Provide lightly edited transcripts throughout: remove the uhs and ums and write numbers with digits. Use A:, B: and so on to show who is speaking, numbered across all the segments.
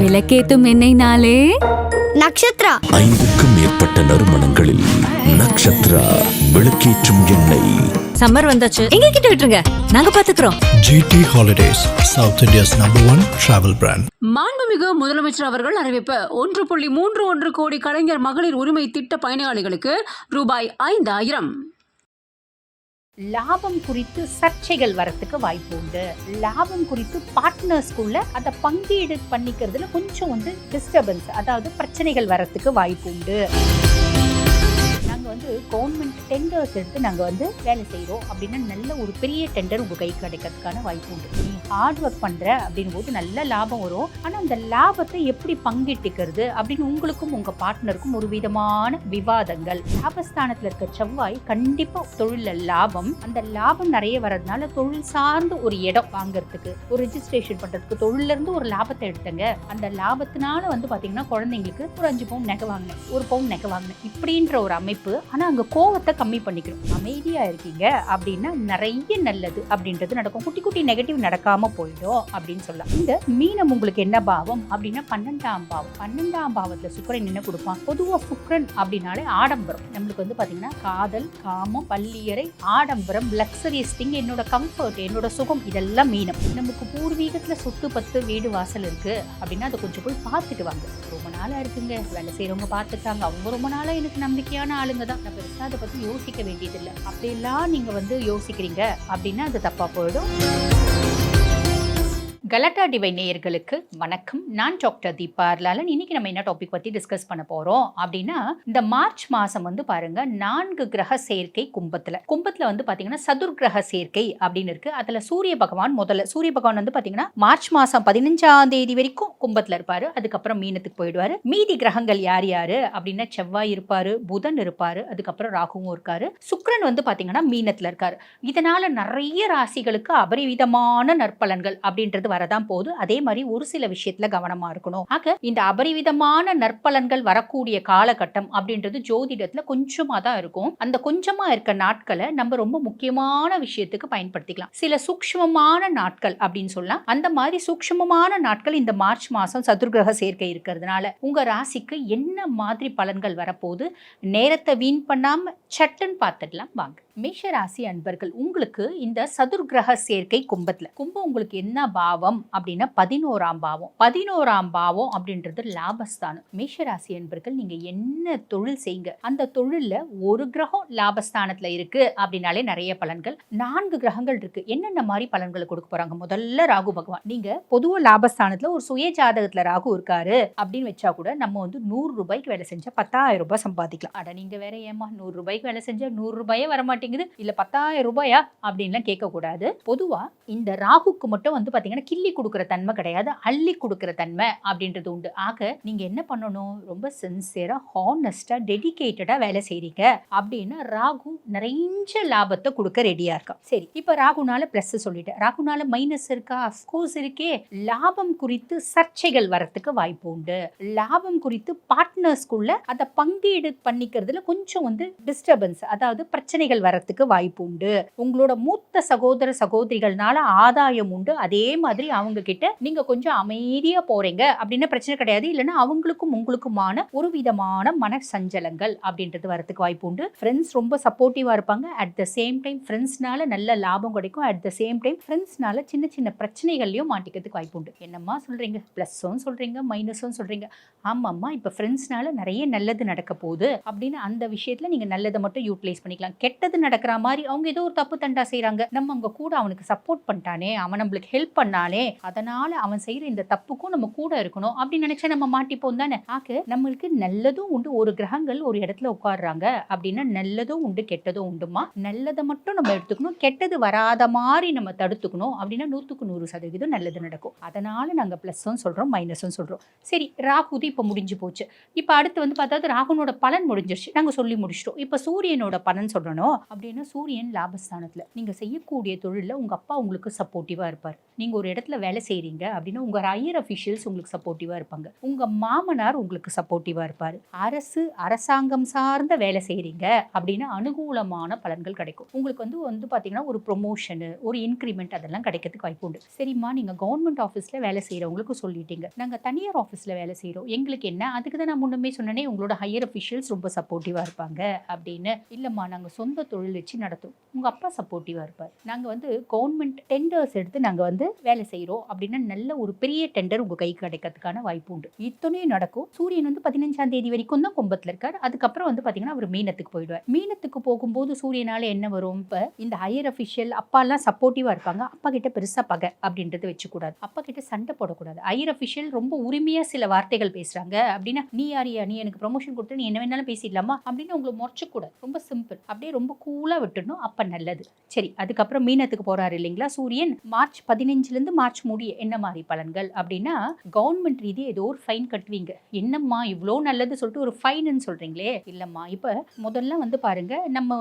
A: விளக்கேத்தும் எண்ணெய்னாலே
B: நக்ஷத்ரா.
C: 5க்கும் மேற்பட்ட நறுமணங்களில் நக்ஷத்ரா விளக்கேற்றும் எண்ணெய்.
A: சம்மர் வந்தாச்சு, எங்க கிட்ட விட்டுருங்க, நாங்க பாத்துக்கிறோம்.
D: GT Holidays, South India's #1 travel brand.
E: மாண்புமிகு முதலமைச்சர் அவர்கள் அறிவிப்பு 1.31 கோடி கலைஞர் மகளிர் உரிமை திட்ட பயனாளிகளுக்கு ரூபாய் 5000.
F: லாபம் குறித்து சர்ச்சைகள் வரத்துக்கு வாய்ப்பு உண்டு. லாபம் குறித்து பார்ட்னர்ஸ்குள்ள அதை பங்கீடு பண்ணிக்கிறதுல கொஞ்சம் டிஸ்டர்பன்ஸ், அதாவது பிரச்சனைகள் வரத்துக்கு வாய்ப்பு உண்டு. நாங்கள் கவர்மெண்ட் டெண்டர்ஸ் எடுத்து நாங்கள் வேலை செய்கிறோம் அப்படின்னா நல்ல ஒரு பெரிய டெண்டர் உங்கள் கை கிடைக்கிறதுக்கான வாய்ப்பு உண்டு. நீ ஹார்ட் ஒர்க் பண்ணுற அப்படின் போது நல்ல லாபம் வரும். ஆனால் அந்த லாபத்தை எப்படி பங்கிட்டுக்கிறது அப்படின்னு உங்களுக்கும் உங்கள் பார்ட்னருக்கும் ஒரு விதமான விவாதங்கள். லாபஸ்தானத்தில் இருக்க செவ்வாய் கண்டிப்பாக தொழிலில் லாபம், அந்த லாபம் நிறைய வர்றதுனால தொழில் சார்ந்து ஒரு இடம் வாங்குறதுக்கு, ஒரு ரெஜிஸ்ட்ரேஷன் பண்ணுறதுக்கு தொழிலிருந்து ஒரு லாபத்தை எடுத்துங்க. அந்த லாபத்தினால பார்த்தீங்கன்னா குழந்தைங்களுக்கு ஒரு 5 பவுன் நகை வாங்கினேன், 1 பவுன் நகை வாங்கினேன் இப்படின்ற ஒரு அமைப்பு. ஆனா அங்க கோவத்தை கம்மி பண்ணிக்கணும். அமைதியா இருக்கீங்க அப்படின்னா நிறைய நல்லது அப்படின்றது நடக்கும். குட்டி குட்டி நெகட்டிவ் நடக்காம போயிடும் அப்படின்னு சொல்லலாம். இந்த மீனம் உங்களுக்கு என்ன பாவம் அப்படின்னா 12ஆம் பாவம். 12ஆம் பாவத்துல சுக்கிரன் என்ன கொடுப்பான்? பொதுவா சுக்கிரன் அப்படின்னாலே ஆடம்பரம். நம்மளுக்கு பாத்தீங்கன்னா காதல், காமம், பள்ளியறை, ஆடம்பரம், லக்ஸரியஸ் திங், என்னோட கம்ஃபர்ட், என்னோட சுகம், இதெல்லாம் மீனம். நமக்கு பூர்வீகத்துல சொத்து பத்து வீடு வாசல் இருக்கு அப்படின்னா அதை கொஞ்சம் போய் பார்த்துட்டு வாங்க. ரொம்ப நாளா இருக்குங்க, வேலை செய்யறவங்க பார்த்துட்டாங்க, அவங்க ரொம்ப நாளா எனக்கு நம்பிக்கையான ஆளுங்க தான், நான் பெருசா அதை பத்தி யோசிக்க வேண்டியதில்லை அப்படியெல்லாம் நீங்க யோசிக்கிறீங்க அப்படின்னா அது தப்பா போயிடும். கலாட்டா டிவை நேயர்களுக்கு வணக்கம். நான் டாக்டர் தீபா லாலன். இன்னைக்கு நம்ம என்ன டாபிக் பத்தி டிஸ்கஸ் பண்ண போறோம் அப்படின்னா, இந்த மார்ச் மாசம் பாருங்க 4 கிரக சேர்க்கை கும்பத்துல பாத்தீங்கன்னா சதுர் கிரக சேர்க்கை அப்படின்னு இருக்கு. அதுல சூரிய பகவான் பாத்தீங்கன்னா மார்ச் மாசம் 15ஆம் தேதி வரைக்கும் கும்பத்துல இருப்பாரு. அதுக்கப்புறம் மீனத்துக்கு போயிடுவாரு. மீதி கிரகங்கள் யார் யாரு அப்படின்னா செவ்வாய் இருப்பாரு, புதன் இருப்பாரு, அதுக்கப்புறம் ராகுவும் இருக்காரு. சுக்கிரன் பாத்தீங்கன்னா மீனத்துல இருக்காரு. இதனால நிறைய ராசிகளுக்கு அபரிவிதமான நற்பலன்கள் அப்படின்றது வரதான் போது. அதே மாதிரி ஒரு சில விஷயத்துல கவனமா இருக்கணும். ஆக இந்த அபரிவிதமான நற்பலன்கள் வரக்கூடிய காலகட்டம் அப்படின்றது ஜோதிடத்துல கொஞ்சமா தான் இருக்கும். அந்த கொஞ்சமா இருக்க நாட்களை நம்ம ரொம்ப முக்கியமான விஷயத்துக்கு பயன்படுத்திக்கலாம். சில சூக்ஷ்மமான நாட்கள் அப்படின்னு சொல்லலாம். அந்த மாதிரி சூக்ஷ்மமான நாட்கள் இந்த மார்ச் மாசம் சதுர்கிரக சேர்க்கை இருக்கிறதுனால உங்க ராசிக்கு என்ன மாதிரி பலன்கள் வரப்போகுது, நேரத்தை வீண் பண்ணாம சட்டுன்னு பார்த்துடலாம் வாங்க. மேஷ ராசி அன்பர்கள், உங்களுக்கு இந்த சதுர்கிரக சேர்க்கை கும்பம் உங்களுக்கு என்ன பாவம் அப்படின்னா 11ஆம் பாவம். 11ஆம் பாவம் அப்படின்றது லாபஸ்தானம். மேஷ ராசி அன்பர்கள், நீங்க என்ன தொழில் செய்யுங்க, அந்த தொழில்ல ஒரு கிரகம் லாபஸ்தானத்துல இருக்கு அப்படின்னாலே நிறைய பலன்கள். 4 கிரகங்கள் இருக்கு. என்னென்ன மாதிரி பலன்களை கொடுக்க போறாங்க? முதல்ல ராகு பகவான். நீங்க பொதுவா லாபஸ்தானத்துல ஒரு சுய ஜாதகத்துல ராகு இருக்காரு அப்படின்னு வச்சா கூட நம்ம 100 ரூபாய்க்கு வேலை செஞ்சா 10,000 ரூபாய் சம்பாதிக்கலாம். அட நீங்க வேற ஏமா 100 ரூபாய்க்கு வேலை செஞ்சா 100 ரூபாயே வரமாட்டேங்குது, இல்ல 10,000 ரூபாயா அப்படின்லாம் கேட்க கூடாது. பொதுவா இந்த ராகுக்கு மட்டும் பாத்தீங்கன்னா கிள்ளி கொடுக்கிற தன்மை கிடையாது, அள்ளி கொடுக்கிற தன்மை அப்படின்றது உண்டு. ஆக நீங்க என்ன பண்ணணும்? ரொம்ப சின்சியரா, ஹானஸ்டா, டெடிகேட்டடா வேலை செய்றீங்க அப்படின்னு ராகு நிறைய லாபத்தை கொடுக்க ரெடியா இருக்கா. சரி, இப்ப ராகுனால பிளஸ் சொல்லிட்டேன், ராகுனால மைனஸ் இருக்கா? அஃப்கோர்ஸ் இருக்கே. லாபம் குறித்து சர்ச்சைகள் வரத்துக்கு வாய்ப்பு உண்டு. லாபம் குறித்து பார்ட்னர்ஸ்குள்ள அதை பங்கீடு பண்ணிக்கிறதுல கொஞ்சம் டிஸ்டர்பன்ஸ், அதாவது பிரச்சனைகள் வரத்துக்கு வாய்ப்பு உண்டு. உங்களோட மூத்த சகோதர சகோதரிகள்னால ஆதாயம் உண்டு. அதே மாதிரி அவங்க கிட்ட நீங்க கொஞ்சம் அமைதியா போறீங்க அப்படின்னா பிரச்சனை கிடையாது. இல்லைன்னா அவங்களுக்கும் உங்களுக்குமான ஒரு விதமான மன சஞ்சலங்கள் அப்படின்றது வரத்துக்கு வாய்ப்பு உண்டு. ஃப்ரெண்ட்ஸ் ரொம்ப சப்போர்ட்டிவா இருப்பாங்க. அட் த சேம் டைம் ஃப்ரெண்ட்ஸ்னால நல்ல லாபம் கிடைக்கும். அட் த சேம் டைம் ஃப்ரெண்ட்ஸ்னால சின்ன சின்ன பிரச்சனைகள்லயும் மாட்டிக்கிறதுக்கு வாய்ப்பு உண்டு. என்னம்மா சொல்றீங்க, பிளஸும் சொல்றீங்க மைனஸும் சொல்றீங்க? ஆமாம்மா, இப்ப ஃப்ரெண்ட்ஸ்னால நிறைய நல்லது நடக்க போகுது அப்படின்னு அந்த விஷயத்துல நீங்க நல்லதை மட்டும் யூட்டிலைஸ் பண்ணிக்கலாம். கெட்டது நடக்கிற மாதிரி அவங்க ஏதோ ஒரு தப்பு தண்டா செய்யறாங்க, நம்ம அவங்க கூட அவனுக்கு சப்போர்ட் பண்ணிட்டானே, அவன் நம்மளுக்கு ஹெல்ப் பண்ணானே, அதனால அவன் செய்யற இந்த தப்புக்கும் நம்ம கூட இருக்கணும் அப்படின்னு நினைச்சா நம்ம மாட்டிப்போம் தானே. ஆக நம்மளுக்கு நல்லதும் உண்டு. ஒரு கிரகங்கள் ஒரு இடத்துல உட்காடுறாங்க அப்படின்னா நல்லதும் உண்டு, கெட்டதும் உண்டுமா. நல்லதை மட்டும் நம்ம எடுத்துக்கணும், கெட்டது வராத மாதிரி நம்ம தடுத்துக்கணும் அப்படின்னா 100க்கு 100% நல்லது நடக்கும். அதனால நாங்க பிளஸும் சொல்றோம் மைனஸும் சொல்றோம். சரி, ராகுதி இப்ப முடிஞ்சு போச்சு. இப்ப அடுத்து பார்த்தா ராகுனோட பலன் முடிஞ்சிருச்சு, நாங்க சொல்லி முடிச்சிட்டோம். இப்ப சூரியனோட பலன் சொல்லணும். அப்படின்னா சூரியன் லாபஸ்தானத்துல நீங்க செய்யக்கூடிய தொழில உங்க அப்பா உங்களுக்கு சப்போர்ட்டிவா இருப்பார். நீங்க ஒரு இடத்துல வேலை செய்றீங்க அப்படின்னா உங்க ஹையர் அஃபிஷியல்ஸ் உங்களுக்கு சப்போர்ட்டிவா இருப்பாங்க. உங்க மாமனார் உங்களுக்கு சப்போர்ட்டிவா இருப்பாரு. அரசாங்கம் சார்ந்த வேலை செய்றீங்க அப்படின்னா அனுகூலமான பலன்கள் கிடைக்கும். உங்களுக்கு வந்து பாத்தீங்கன்னா ஒரு ப்ரொமோஷன், ஒரு இன்கிரிமெண்ட் அதெல்லாம் கிடைக்கிறதுக்கு வாய்ப்பு உண்டு. சரிம்மா, நீங்க கவர்மெண்ட் ஆஃபீஸ்ல வேலை செய்யறவங்களுக்கு சொல்லிட்டீங்க, நாங்க தனியார் ஆஃபீஸ்ல வேலை செய்யறோம், எங்களுக்கு என்ன, அதுக்கு தான் நான் முன்னமே சொன்னேனே உங்களோட ஹையர் அஃபிஷியல்ஸ் ரொம்ப சப்போர்ட்டிவா இருப்பாங்க அப்படின்னு. இல்லம்மா, நாங்க சொந்த தொழில் வச்சு நடத்தும், உங்க அப்பா சப்போர்ட்டிவா இருப்பார். நாங்க கவர்மெண்ட் டெண்டர்ஸ் எடுத்து நாங்க வேலை செய்யறோம் அப்படின்னா நல்ல ஒரு பெரிய டெண்டர் உங்க கைக்கு கிடைக்கிறதுக்கான வாய்ப்பு உண்டு. இத்தனையும் நடக்கும். சூரியன் 15ஆம் தேதி வரைக்கும் தான் கும்பத்துல இருக்கார். அதுக்கப்புறம் பாத்தீங்கன்னா அவர் மீனத்துக்கு போயிடுவார். மீனத்துக்கு போகும்போது சூரியனால என்ன வரும், இப்ப இந்த ஹையர் அஃபிஷியல் அப்பா எல்லாம் சப்போர்ட்டிவா இருப்பாங்க, அப்பா கிட்ட பெருசா பகை அப்படின்றது வச்சுக்கூடாது, அப்பா கிட்ட சண்டை போடக்கூடாது. ஹையர் அஃபிஷியல் ரொம்ப உரிமையா சில வார்த்தைகள் பேசுறாங்க அப்படின்னா, நீ யாரியா, நீ எனக்கு ப்ரொமோஷன் கொடுத்து நீ என்ன வேணாலும் பேசிடலாமா அப்படின்னு உங்களை முறைச்சக்கூடாது. ரொம்ப சிம்பிள், அப்படியே ரொம்ப கூலா விட்டுடணும். அப்ப நல்லது. சரி, அதுக்கப்புறம் மீனத்துக்கு போறாரு இல்லைங்களா சூரியன். மார்ச் 15 மார்ச் முடிய என்ன மாதிரி பலன்கள் அப்படின்னா, கவர்மெண்ட் ரீதியா ஏதோ ஒரு ஃபைன் கட்டுவீங்க. என்னம்மா இவ்வளோ நல்லது சொல்லிட்டு ஒரு ஃபைன் சொல்றீங்களே. இல்லம்மா, இப்ப முதல்ல பாருங்க, நம்ம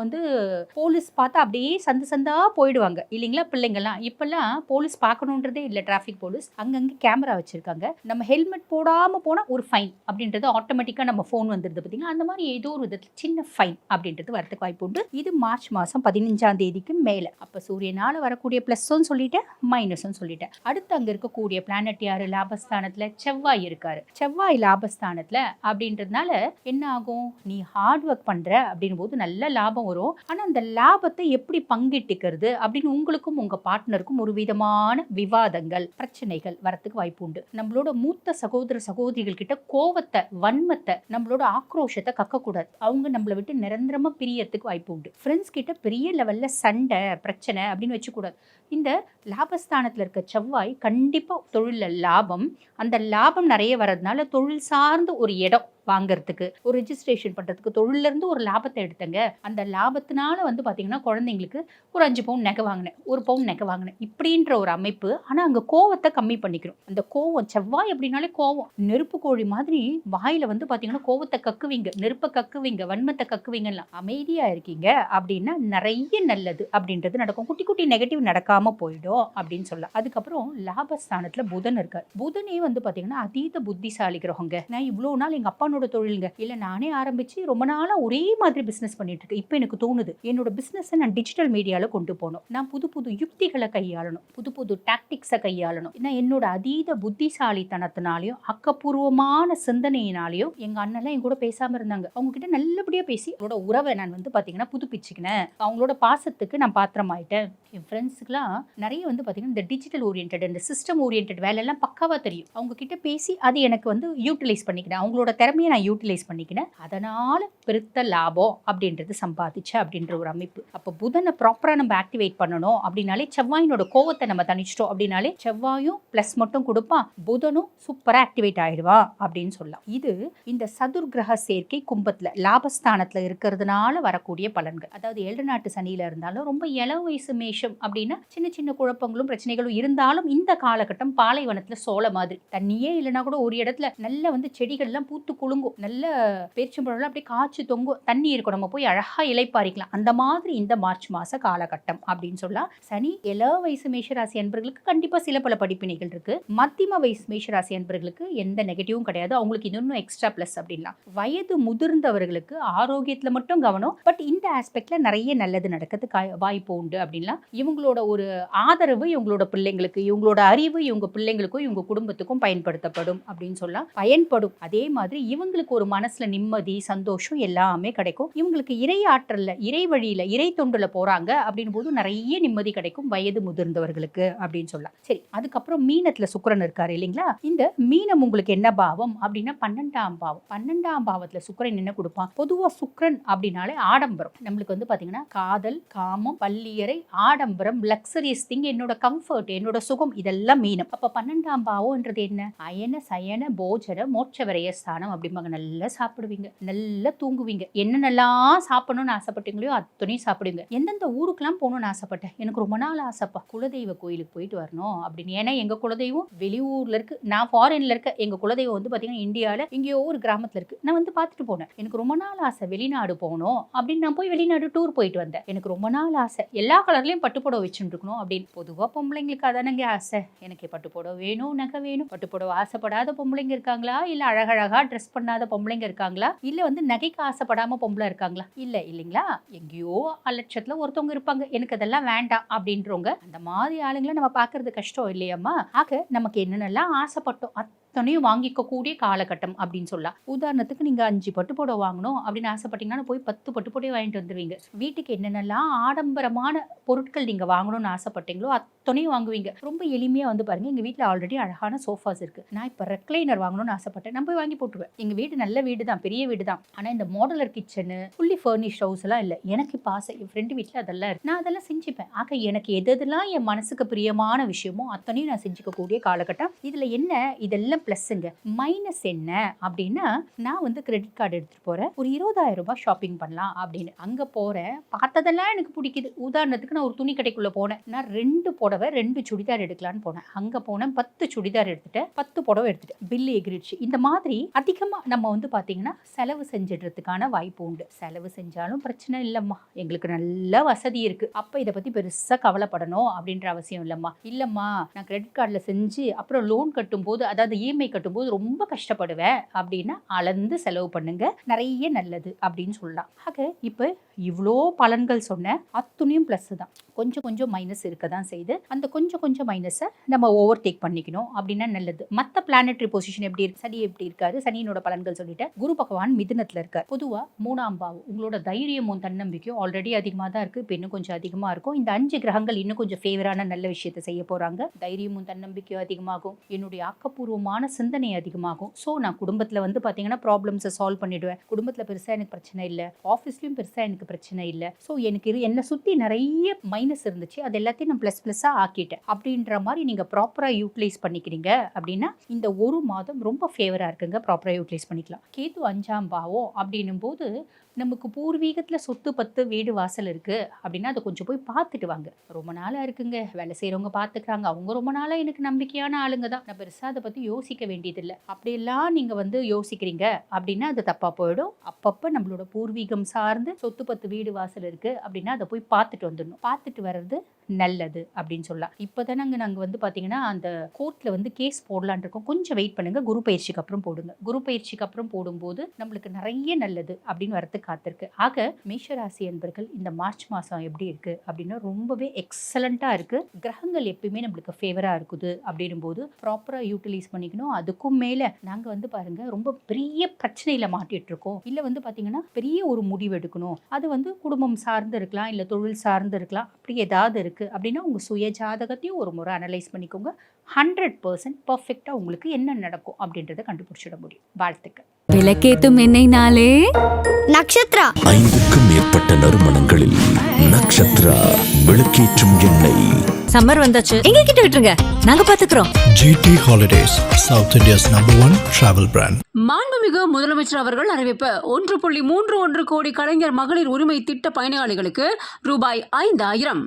F: போலீஸ் பார்த்தா அப்படியே சந்தா போயிடுவாங்க இல்லைங்களா பிள்ளைங்கலாம். இப்பெல்லாம் போலீஸ் பார்க்கணுன்றதே இல்லை. டிராஃபிக் போலீஸ் அங்கங்க கேமரா வச்சிருக்காங்க. நம்ம ஹெல்மெட் போடாம போனா ஒரு ஃபைன் அப்படின்றது ஆட்டோமேட்டிக்கா நம்ம போன் வந்துருது பார்த்தீங்களா. அந்த மாதிரி ஏதோ ஒரு விதத்தில் சின்ன ஃபைன் அப்படின்றது வரதுக்கு வாய்ப்பு உண்டு. இது மார்ச் மாசம் 15ஆம் தேதிக்கு மேல. அப்ப சூரியனால வரக்கூடிய பிளஸும் சொல்லிட்டேன், மைனஸும் சொல்லிட்டேன். அடுத்து அங்க இருக்கக்கூடிய பிளானட் யாரு, லாபஸ்தானத்துல செவ்வாய் இருக்காரு. செவ்வாய் லாபஸ்தானத்துல அப்படின்றதுனால என்ன ஆகும், நீ ஹார்ட் ஒர்க் பண்ற அப்படின் போது நல்ல லாபம் வரும். ஆனா அந்த லாபத்தை எப்படி பங்கிட்டுக்கிறது அப்படின்னு உங்களுக்கும் உங்க பார்ட்னருக்கும் ஒரு விதமான விவாதங்கள், பிரச்சனைகள் வரத்துக்கு வாய்ப்பு உண்டு. நம்மளோட மூத்த சகோதர சகோதரிகள் கிட்ட கோவத்தை, வன்மத்தை, நம்மளோட ஆக்ரோஷத்தை கக்கக்கூடாது. அவங்க நம்மளை விட்டு நிரந்தரமா பிரியறதுக்கு வாய்ப்பு உண்டு. ஃப்ரெண்ட்ஸ் கிட்ட பெரிய லெவல்ல சண்டை பிரச்சனை அப்படின்னு வச்சுக்கூடாது. இந்த லாபஸ்தானத்துல இருக்க செவ்வாய் கண்டிப்பா தொழில லாபம், அந்த லாபம் நிறைய வர்றதுனால தொழில் சார்ந்த ஒரு இடம் வாங்கறதுக்கு, ஒரு ரெஜிஸ்ட்ரேஷன் பண்றதுக்கு, தொழில இருந்து ஒரு லாபத்தை எடுத்தங்க, அந்த லாபத்தினால பாத்தீங்கன்னா குழந்தைங்களுக்கு ஒரு 5 பவுன் நகை வாங்கினேன், 1 பவுன் நகை வாங்கினேன் இப்படின்ற ஒரு அமைப்பு. ஆனா அங்க கோவத்தை கம்மி பண்ணிக்கிறோம். அந்த கோவம், செவ்வாய் அப்படின்னாலே கோவம், நெருப்பு கோழி மாதிரி வாயில பாத்தீங்கன்னா கோவத்தை கக்குவீங்க, நெருப்பை கக்குவீங்க, வன்மத்தை கக்குவீங்கலாம். அமைதியா இருக்கீங்க அப்படின்னா நிறைய நல்லது அப்படின்றது நடக்கும். குட்டி குட்டி நெகட்டிவ் நடக்காம போயிடும் அப்படின்னு சொல்லலாம். அதுக்கப்புறம் லாபஸ்தானத்துல புதன் இருக்கார். புதனே பாத்தீங்கன்னா அதீத புத்திசாலி கிரகங்க. நான் இவ்வளவு நாள் எங்க அப்பா தொழிலுங்க இல்ல, நானே ஆரம்பிச்சு ரொம்ப நாளா ஒரே மாதிரி பிசினஸ் பண்ணிட்டு இருக்கேன். இப்ப எனக்கு தோணுது என்னோட பிசினஸ் நான் டிஜிட்டல் மீடியால கொண்டு போகணும், நான் புது புது யுக்திகளை கையாளணும், புது புது டாக்டிக்ஸை கையாளணும். என்னோட அதீத புத்திசாலித்தனத்தினாலையும் ஆக்கப்பூர்வமான சிந்தனையினாலையும் எங்க அண்ணன் என் கூட பேசாம இருந்தாங்க. அவங்க கிட்ட நல்லபடியா பேசி அவங்களோட உறவை நான் பாத்தீங்கன்னா புதுப்பிச்சுக்கினேன். அவங்களோட பாசத்துக்கு நான் பாத்திரமாயிட்டேன். என் ஃப்ரெண்ட்ஸுக்குலாம் நிறைய பாத்தீங்கன்னா இந்த டிஜிட்டல் ஓரியன்ட், இந்த சிஸ்டம் ஓரியன்ட் வேலை எல்லாம் பக்காவா தெரியும். அவங்க கிட்ட பேசி அது எனக்கு யூட்டிலைஸ் பண்ணிக்கிறேன், அவங்களோட திறமையை நான் யூட்டிலைஸ் பண்ணிக்கினேன். அதனால பெருத்த லாபம் அப்படின்றது சம்பாதிச்சேன் அப்படின்ற ஒரு அமைப்பு. அப்ப புதனை ப்ராப்பரா நம்ம ஆக்டிவேட் பண்ணணும் அப்படின்னாலே, செவ்வாயினோட கோவத்தை நம்ம தணிச்சிட்டோம் அப்படின்னாலே செவ்வாயும் பிளஸ் மட்டும் கொடுப்பான், புதனும் சூப்பரா ஆக்டிவேட் ஆயிடுவா அப்படின்னு சொல்லலாம். இது இந்த சதுர்கிரக சேர்க்கை கும்பத்துல லாபஸ்தானத்துல இருக்கிறதுனால வரக்கூடிய பலன்கள். அதாவது 7 நாட்டு சனியில இருந்தாலும் ரொம்ப இள வயசு மேஷம் அப்படின்னா சின்ன சின்ன குழப்பங்களும் பிரச்சனைகளும் இருந்தாலும், இந்த காலகட்டம் பாலைவனத்துல சோள மாதிரி தண்ணியே இல்லைன்னா கூட ஒரு இடத்துல நல்ல செடிகள் எல்லாம் பூத்து குலுங்கும், நல்ல பேரிச்சம்பழம் அப்படியே காய்ச்சி தொங்கும், தண்ணி இருக்கும், நம்ம போய் அழகா இலைப்பாரிக்கலாம். அந்த மாதிரி இந்த மார்ச் மாச காலகட்டம் அப்படின்னு சொல்லலாம். சனி இள வயசு மேஷராசி அன்பர்களுக்கு கண்டிப்பா சில பல படிப்பினைகள் இருக்கு. மத்தியம வயசு மேஷராசி அன்பர்களுக்கு எந்த நெகட்டிவும் கிடையாது, அவங்களுக்கு இன்னும் எக்ஸ்ட்ரா பிளஸ் அப்படின்லாம். வயது முதிர்ந்தவர்களுக்கு ஆரோக்கியத்துல மட்டும் கவனம், பட் இந்த ஆஸ்பெக்ட்ல நிறைய நல்லது நடக்கிறதுக்கு வாய்ப்பு உண்டு அப்படின்லாம். இவங்களோட ஒரு ஆதரவு இவங்களோட பிள்ளைங்களுக்கு, இவங்களோட அறிவு இவங்க பிள்ளைங்களுக்கும் இவங்க குடும்பத்துக்கும் பயன்படுத்தப்படும் அப்படின்னு சொல்லலாம். பயன்படும். அதே மாதிரி இவங்களுக்கு ஒரு மனசுல நிம்மதி, சந்தோஷம் எல்லாமே கிடைக்கும். இவங்களுக்கு இறை ஆற்றல்ல, இறை வழியில, இறை தொண்டுல போறாங்க அப்படின்னு போது நிறைய நிம்மதி கிடைக்கும் வயது முதிர்ந்தவர்களுக்கு அப்படின்னு சொல்லலாம். சரி, அதுக்கப்புறம் மீனத்துல சுக்கிரன் இருக்காரு இல்லைங்களா. இந்த மீனம் உங்களுக்கு என்ன பாவம் அப்படின்னா 12ஆம் பாவம். 12ஆம் பாவத்துல சுக்கிரன் என்ன கொடுப்பான்? பொதுவா சுக்கிரன் அப்படின்னாலே ஆடம்பரம். நம்மளுக்கு பாத்தீங்கன்னா காதல், காமம், பள்ளியறை, ஆடம்பரம், லக்ஸரியஸ் திங், என்னோட கம்ஃபர்ட், என்னோட சுகம், இதெல்லாம் மீனம். அப்ப 12ஆம் பாவம்ன்றது என்ன? அயன சயன போஜன மோட்ச விரய ஸ்தானம் அப்படி அப்படிம்பாங்க. நல்லா சாப்பிடுவீங்க, நல்லா தூங்குவீங்க, என்னென்னலாம் சாப்பிடணும்னு ஆசைப்பட்டீங்களோ அத்தனையும் சாப்பிடுவீங்க. எந்தெந்த ஊருக்கெல்லாம் போகணும்னு ஆசைப்பட்டேன், எனக்கு ரொம்ப நாள் ஆசைப்பா குலதெய்வ கோயிலுக்கு போயிட்டு வரணும் அப்படின்னு. ஏன்னா எங்க குலதெய்வம் வெளியூர்ல இருக்கு, நான் ஃபாரின்ல இருக்க. எங்க குலதெய்வம் வந்து பாத்தீங்கன்னா இந்தியாவில் எங்கேயோ ஒரு கிராமத்துல இருக்கு. நான் வந்து பார்த்துட்டு போனேன். எனக்கு ரொம்ப நாள் ஆசை வெளிநாடு போகணும் அப்படின்னு. நான் போய் வெளிநாடு டூர் போயிட்டு வந்தேன். எனக்கு ரொம்ப நாள் ஆசை எல்லா கலர்லயும் பட்டுப்புடவை வச்சுட்டு இருக்கணும் அப்படின்னு. பொதுவா பொம்பளைங்களுக்கு அதானங்க ஆசை, எனக்கு பட்டுப்புடவை வேணும், நகை வேணும். பட்டுப்புடவை ஆசைப்படாத பொம்பளைங்க இருக்காங்களா, இல்ல அழகழகா ட்ரெஸ் பண்ணாத பொம்பளைங்க இருக்காங்களா, இல்ல வந்து நகைக்கு ஆசைப்படாம பொம்பளை இருக்காங்களா? இல்ல இல்லைங்களா, எங்கேயோ லட்சத்துல ஒருத்தவங்க இருப்பாங்க எனக்கு அதெல்லாம் வேண்டாம் அப்படின்றவங்க. அந்த மாதிரி ஆளுங்களை நம்ம பாக்குறது கஷ்டம் இல்லையம்மா. ஆக நமக்கு என்னென்னலாம் ஆசைப்பட்டோம் அத்தனையும் வாங்கிக்க கூடிய காலகட்டம் அப்படின்னு சொல்லலாம். உதாரணத்துக்கு நீங்க 5 பட்டுப்புடவை வாங்கணும் அப்படின்னு ஆசைப்பட்டீங்கன்னா போய் 10 பட்டுப்புடவை வாங்கிட்டு வந்துருவீங்க. வீட்டுக்கு என்னென்னலாம் ஆடம்பரமான பொருட்கள் நீங்க வாங்கணும்னு ஆசைப்பட்டீங்களோ அத்தனையும் வாங்குவீங்க. ரொம்ப எளிமையா வந்து பாருங்க, எங்க வீட்டுல ஆல்ரெடி அழகான சோஃபாஸ் இருக்கு. நான் இப்ப ரெக்லைனர் வாங்கணும்னு ஆசைப்பட்டேன், நான் போய் வாங்கி போட்டுருவேன். எங்க வீடு நல்ல வீடு தான், பெரிய வீடு தான். ஆனா இந்த modular kitchen fully furnish house எல்லாம் இல்ல. எனக்கு இப்ப ஆசை, என் ஃப்ரெண்டு வீட்டுல அதெல்லாம் இருக்கு, நான் அதெல்லாம் செஞ்சுப்பேன். ஆக எனக்கு எதெல்லாம் என் மனசுக்கு பிரியமான விஷயமோ அத்தனையும் நான் செஞ்சுக்க கூடிய காலகட்டம். இதுல என்ன, இதெல்லாம் பிளஸ்ங்க. மைனஸ் என்ன அப்படின்னா, நான் வந்து கிரெடிட் கார்டு எடுத்துட்டு போறேன், ஒரு 20,000 ரூபாய் ஷாப்பிங் பண்ணலாம் அப்படின்னு. அங்க போறேன், பார்த்ததெல்லாம் எனக்கு பிடிக்குது. உதாரணத்துக்கு நான் ஒரு துணி கடைக்குள்ள போனேன், நான் 2 புடவை 2 சுடிதார் எடுக்கலான்னு போனேன். அங்க போனேன், 10 சுடிதார் எடுத்துட்டேன், 10 புடவை எடுத்துட்டேன், பில்லு எகிரிச்சு. இந்த மாதிரி அதிகமா நம்ம வந்து பாத்தீங்கன்னா செலவு செஞ்சிடுறதுக்கான வாய்ப்பு உண்டு. செலவு செஞ்சாலும் பிரச்சனை இல்லம்மா, எங்களுக்கு நல்ல வசதி இருக்கு, அப்ப இதை பத்தி பெருசா கவலைப்படணும் அப்படின்ற அவசியம் இல்லம்மா. இல்லம்மா நான் கிரெடிட் கார்டுல செஞ்சு அப்புறம் லோன் கட்டும் போது, அதாவது இஎம்ஐ கட்டும் போது ரொம்ப கஷ்டப்படுவேன் அப்படின்னா அளந்து செலவு பண்ணுங்க, நிறைய நல்லது அப்படின்னு சொல்லலாம். ஆக இப்ப இவ்வளோ பலன்கள் சொன்ன அத்துணையும் பிளஸ் தான், கொஞ்சம் கொஞ்சம் மைனஸ் இருக்க தான் செய்யுது. அந்த கொஞ்சம் கொஞ்சம் மைனஸை நம்ம ஓவர் டேக் பண்ணிக்கணும் அப்படின்னா நல்லது. மற்ற பிளானட்டரி பொசிஷன் எப்படி இருக்கு, சனி எப்படி இருக்காரு, சனியினோட பலன்கள் சொல்லிட்டு. குரு பகவான் மிதுனத்துல இருக்கார். பொதுவா 3ஆம் பாவம் உங்களோட தைரியமும் தன்னம்பிக்கையும் ஆல்ரெடி அதிகமாக தான் இருக்கு, இப்போ இன்னும் கொஞ்சம் அதிகமா இருக்கும். இந்த 5 கிரகங்கள் இன்னும் கொஞ்சம் ஃபேவரான நல்ல விஷயத்தை செய்ய போறாங்க. தைரியமும் தன்னம்பிக்கையும் அதிகமாகும், என்னுடைய ஆக்கப்பூர்வமான சிந்தனை அதிகமாகும். ஸோ நான் குடும்பத்துல வந்து பாத்தீங்கன்னா ப்ராப்ளம்ஸை சால்வ் பண்ணிடுவேன். குடும்பத்துல பெருசா எனக்கு பிரச்சனை இல்லை, ஆஃபீஸ்லயும் பெருசா எனக்கு பிரச்சனை இல்லை. ஸோ எனக்கு என்னை சுத்தி நிறைய மைனஸ் இருந்துச்சு, அது எல்லாத்தையும் நான் பிளஸ்ஸா ஆக்கிட்டேன் அப்படின்ற மாதிரி நீங்க ப்ராப்பரா யூட்டிலைஸ் பண்ணிக்கிறீங்க அப்படின்னா இந்த ஒரு மாதம் ரொம்ப ஃபேவரா இருக்குங்க, ப்ராப்பரா யூட்டிலைஸ் பண்ணிக்கலாம். கேது 5ஆம் பாவம் அப்படின்னும் போது நமக்கு பூர்வீகத்துல சொத்து பத்து வீடு வாசல் இருக்கு அப்படின்னா அதை கொஞ்சம் போய் பார்த்துட்டு வாங்க. ரொம்ப நாளா இருக்குங்க, வேலை செய்யறவங்க பாத்துக்கிறாங்க, அவங்க ரொம்ப நாளா எனக்கு நம்பிக்கையான ஆளுங்க தான், நான் பெருசா அதை பத்தி யோசிக்க வேண்டியதில்லை. அப்படியெல்லாம் நீங்க வந்து யோசிக்கிறீங்க அப்படின்னா அது தப்பா போயிடும். அப்பப்ப நம்மளோட பூர்வீகம் சார்ந்து சொத்து பத்து வீடு வாசல் இருக்கு அப்படின்னா அதை போய் பார்த்துட்டு வந்துடணும். பார்த்துட்டு வர்றது நல்லது அப்படின்னு சொல்லலாம். இப்போதானங்க நாங்க வந்து பாத்தீங்கன்னா அந்த கோர்ட்ல வந்து கேஸ் போடலான் இருக்கோம், கொஞ்சம் வெயிட் பண்ணுங்க, குரு பயிற்சிக்கு அப்புறம் போடுங்க. குரு பயிற்சிக்கு அப்புறம் போடும்போது நம்மளுக்கு நிறைய நல்லது அப்படின்னு வரது காத்திருக்கு. ஆக மேஷராசி என்பர்கள் இந்த மார்ச் மாசம் எப்படி இருக்கு அப்படின்னா ரொம்பவே எக்ஸலண்டா இருக்கு. கிரகங்கள் எப்பயுமே நம்மளுக்கு ஃபேவரா இருக்குது அப்படின்னும் போது ப்ராப்பரா யூட்டிலைஸ் பண்ணிக்கணும். அதுக்கும் மேல நாங்க வந்து பாருங்க ரொம்ப பெரிய பிரச்சனையில மாட்டிட்டு இருக்கோம், இல்ல வந்து பாத்தீங்கன்னா பெரிய ஒரு முடிவு எடுக்கணும், அது வந்து குடும்பம் சார்ந்து இருக்கலாம், இல்ல தொழில் சார்ந்து இருக்கலாம், அப்படி ஏதாவது இருக்கு அப்படின்னா உங்க சுய ஜாதகத்தையும் ஒரு முறை அனலைஸ் பண்ணிக்கோங்க. 100% பர்ஃபெக்டா உங்களுக்கு என்ன நடக்கும் அப்படின்றத கண்டுபிடிச்சிட முடியும். வாழ்த்துக்கள்.
A: விளக்கேத்தும் எண்ணெய்னாலே
B: நக்ஷத்ரா.
C: 5க்கும் மேற்பட்ட நறுமணங்களில் நக்ஷத்ரா விளக்கேற்றும் எண்ணெய்.
A: சம்மர் வந்தாச்சு, எங்க கிட்ட விட்டுருங்க, நாங்க பாத்துக்கிறோம்.
D: GT Holidays, South India's #1 travel brand.
E: மாண்புமிகு முதலமைச்சர் அவர்கள் அறிவிப்பு 1.31 கோடி கலைஞர் மகளிர் உரிமை திட்ட பயனாளிகளுக்கு ரூபாய் 5,000.